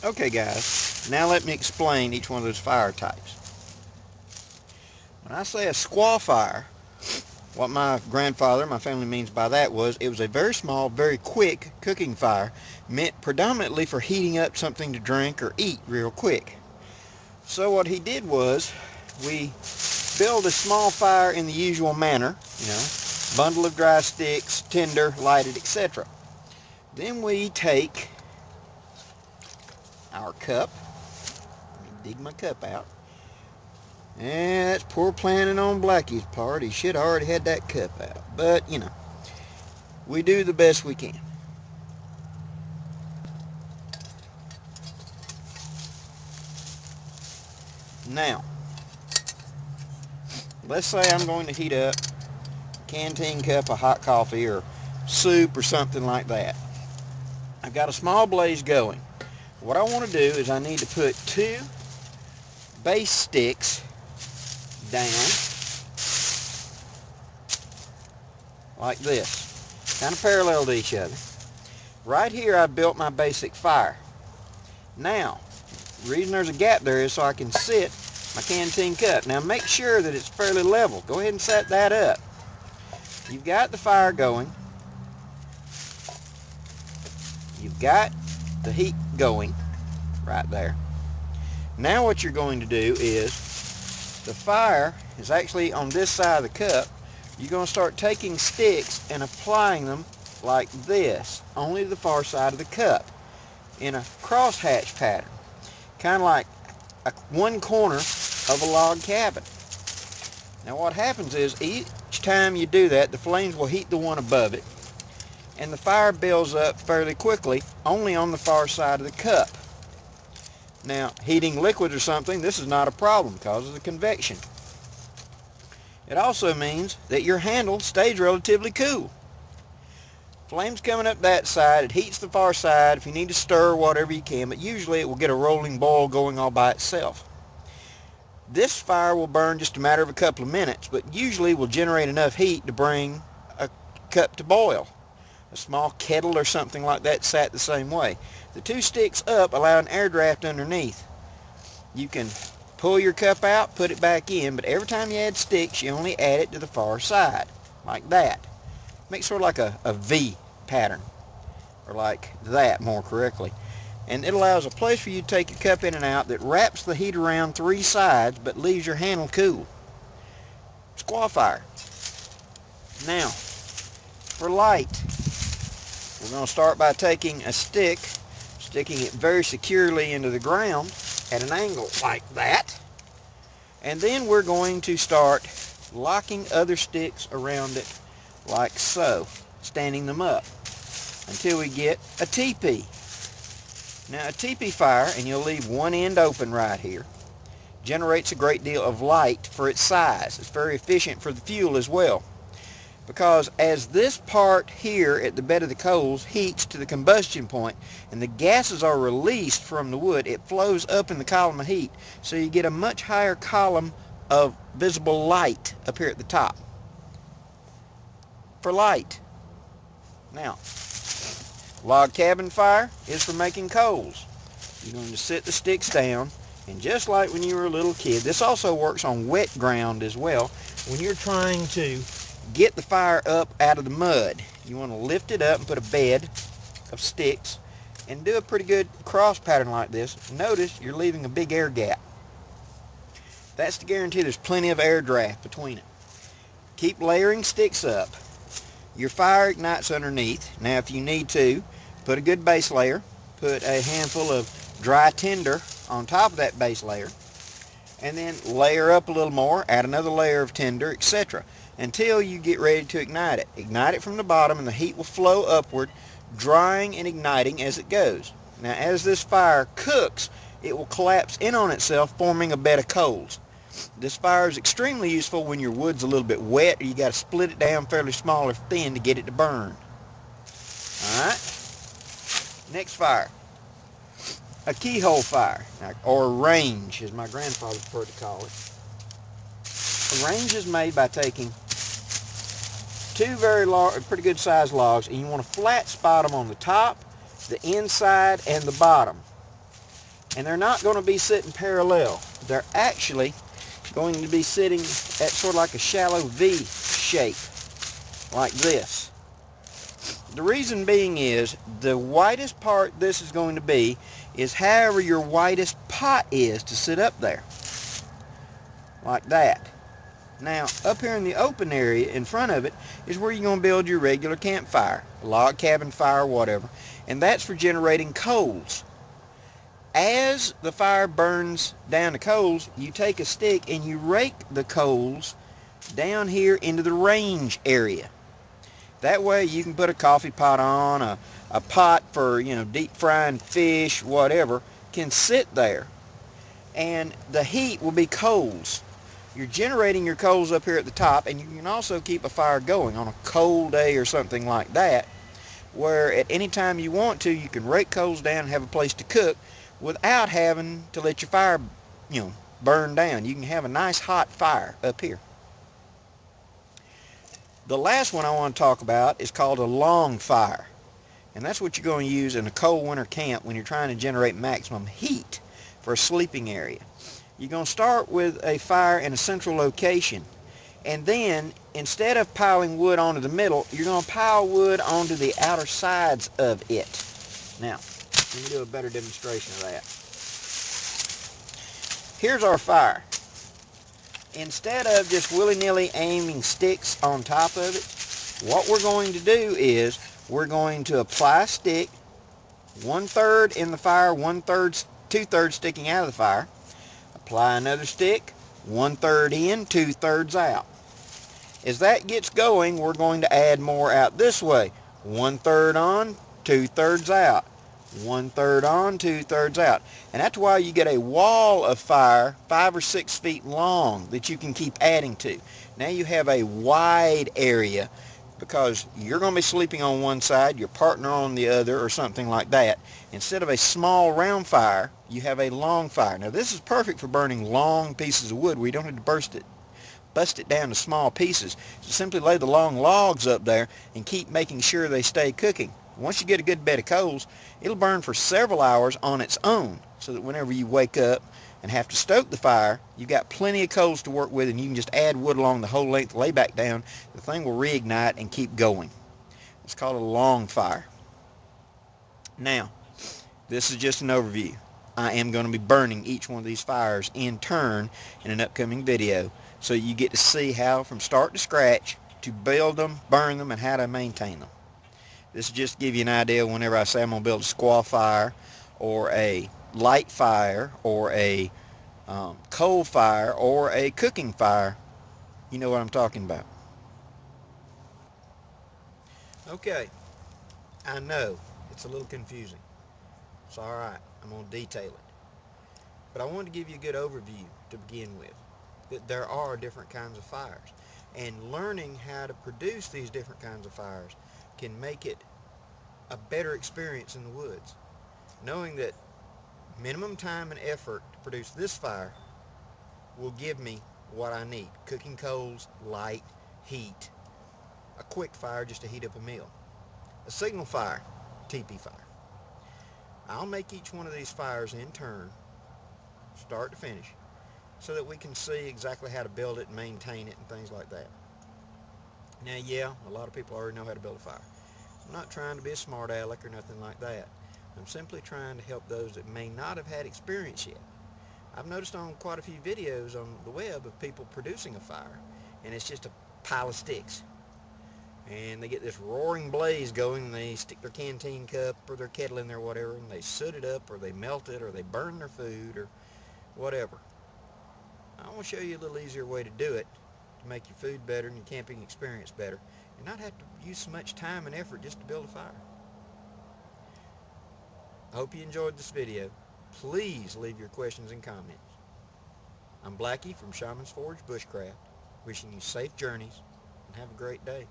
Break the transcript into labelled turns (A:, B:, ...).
A: Okay guys, now let me explain each one of those fire types. When I say a squaw fire, what my grandfather, my family means by that was it was a very small, very quick cooking fire meant predominantly for heating up something to drink or eat real quick. So what he did was we build a small fire in the usual manner, bundle of dry sticks, tinder, lighted, etc. Then we take our cup, let me dig my cup out, and that's poor planning on Blackie's part. He should have already had that cup out, but we do the best we can. Now, let's say I'm going to heat up a canteen cup of hot coffee or soup or something like that. I've got a small blaze going. What I want to do is I need to put 2 base sticks down like this, kind of parallel to each other. Right here I built my basic fire. Now, the reason there's a gap there is so I can sit my canteen cup. Now make sure that it's fairly level. Go ahead and set that up. You've got the fire going. You've got the heat going right there. Now what you're going to do is the fire is actually on this side of the cup. You're going to start taking sticks and applying them like this, only to the far side of the cup in a crosshatch pattern, kind of like one corner of a log cabin. Now what happens is each time you do that, the flames will heat the one above it, and the fire builds up fairly quickly only on the far side of the cup. Now, heating liquid or something, this is not a problem because of the convection. It also means that your handle stays relatively cool. Flames coming up that side, it heats the far side. If you need to stir, whatever you can, but usually it will get a rolling boil going all by itself. This fire will burn just a matter of a couple of minutes, but usually will generate enough heat to bring a cup to boil. A small kettle or something like that sat the same way. The 2 sticks up allow an air draft underneath. You can pull your cup out, put it back in, but every time you add sticks, you only add it to the far side, like that. Makes sort of like a V pattern, or like that more correctly. And it allows a place for you to take your cup in and out that wraps the heat around 3 sides, but leaves your handle cool. Squaw fire. Now, for light, we're going to start by taking a stick, sticking it very securely into the ground at an angle like that, and then we're going to start locking other sticks around it like so, standing them up until we get a teepee. Now a teepee fire, and you'll leave one end open right here, generates a great deal of light for its size. It's very efficient for the fuel as well, because as this part here at the bed of the coals heats to the combustion point and the gases are released from the wood, it flows up in the column of heat, so you get a much higher column of visible light up here at the top. For light. Now, log cabin fire is for making coals. You're going to sit the sticks down, and just like when you were a little kid, this also works on wet ground as well. When you're trying to get the fire up out of the mud, you want to lift it up and put a bed of sticks and do a pretty good cross pattern like this. Notice you're leaving a big air gap. That's to guarantee there's plenty of air draft between it. Keep layering sticks up. Your fire ignites underneath. Now if you need to, put a good base layer, put a handful of dry tinder on top of that base layer, and then layer up a little more, add another layer of tinder, etc., until you get ready to ignite it. Ignite it from the bottom and the heat will flow upward, drying and igniting as it goes. Now as this fire cooks, it will collapse in on itself, forming a bed of coals. This fire is extremely useful when your wood's a little bit wet, or you got to split it down fairly small or thin to get it to burn. Alright, next fire, a keyhole fire, or a range as my grandfather preferred to call it. A range is made by taking 2 very large, pretty good sized logs, and you want to flat spot them on the top, the inside, and the bottom. And they're not going to be sitting parallel. They're actually going to be sitting at sort of like a shallow V shape, like this. The reason being is the widest part this is going to be is however your widest pot is to sit up there, like that. Now, up here in the open area in front of it is where you're going to build your regular campfire, log cabin fire, whatever, and that's for generating coals. As the fire burns down the coals, you take a stick and you rake the coals down here into the range area. That way you can put a coffee pot on, a pot for, deep frying fish, whatever, can sit there. And the heat will be coals. You're generating your coals up here at the top, and you can also keep a fire going on a cold day or something like that, where at any time you want to, you can rake coals down and have a place to cook without having to let your fire, burn down. You can have a nice hot fire up here. The last one I want to talk about is called a long fire. And that's what you're going to use in a cold winter camp when you're trying to generate maximum heat for a sleeping area. You're going to start with a fire in a central location. And then, instead of piling wood onto the middle, you're going to pile wood onto the outer sides of it. Now, let me do a better demonstration of that. Here's our fire. Instead of just willy-nilly aiming sticks on top of it, what we're going to do is we're going to apply a stick, 1/3 in the fire, 2/3 sticking out of the fire. Apply another stick, 1/3 in, 2/3 out. As that gets going, we're going to add more out this way. 1/3 on, 2/3 out. 1/3 on, 2/3 out. And that's why you get a wall of fire 5 or 6 feet long that you can keep adding to. Now you have a wide area because you're going to be sleeping on one side, your partner on the other, or something like that. Instead of a small round fire, you have a long fire. Now this is perfect for burning long pieces of wood where you don't have to bust it down to small pieces. So simply lay the long logs up there and keep making sure they stay cooking. Once you get a good bed of coals, it'll burn for several hours on its own, so that whenever you wake up and have to stoke the fire, you've got plenty of coals to work with, and you can just add wood along the whole length, lay back down, the thing will reignite and keep going. It's called a long fire. Now, this is just an overview. I am going to be burning each one of these fires in turn in an upcoming video, so you get to see how from start to scratch to build them, burn them, and how to maintain them. This is just to give you an idea whenever I say I'm going to build a squaw fire or a light fire or a coal fire or a cooking fire, you know what I'm talking about. Okay, I know it's a little confusing. It's alright, I'm going to detail it. But I wanted to give you a good overview to begin with, that there are different kinds of fires. And learning how to produce these different kinds of fires can make it a better experience in the woods. Knowing that minimum time and effort to produce this fire will give me what I need. Cooking coals, light, heat. A quick fire just to heat up a meal. A signal fire, teepee fire. I'll make each one of these fires in turn, start to finish, so that we can see exactly how to build it and maintain it and things like that. Now, yeah, a lot of people already know how to build a fire. I'm not trying to be a smart aleck or nothing like that. I'm simply trying to help those that may not have had experience yet. I've noticed on quite a few videos on the web of people producing a fire, and it's just a pile of sticks. And they get this roaring blaze going, and they stick their canteen cup or their kettle in there, whatever, and they soot it up, or they melt it, or they burn their food, or whatever. I want to show you a little easier way to do it to make your food better and your camping experience better, and not have to use so much time and effort just to build a fire. I hope you enjoyed this video. Please leave your questions and comments. I'm Blackie from Shaman's Forge Bushcraft, wishing you safe journeys and have a great day.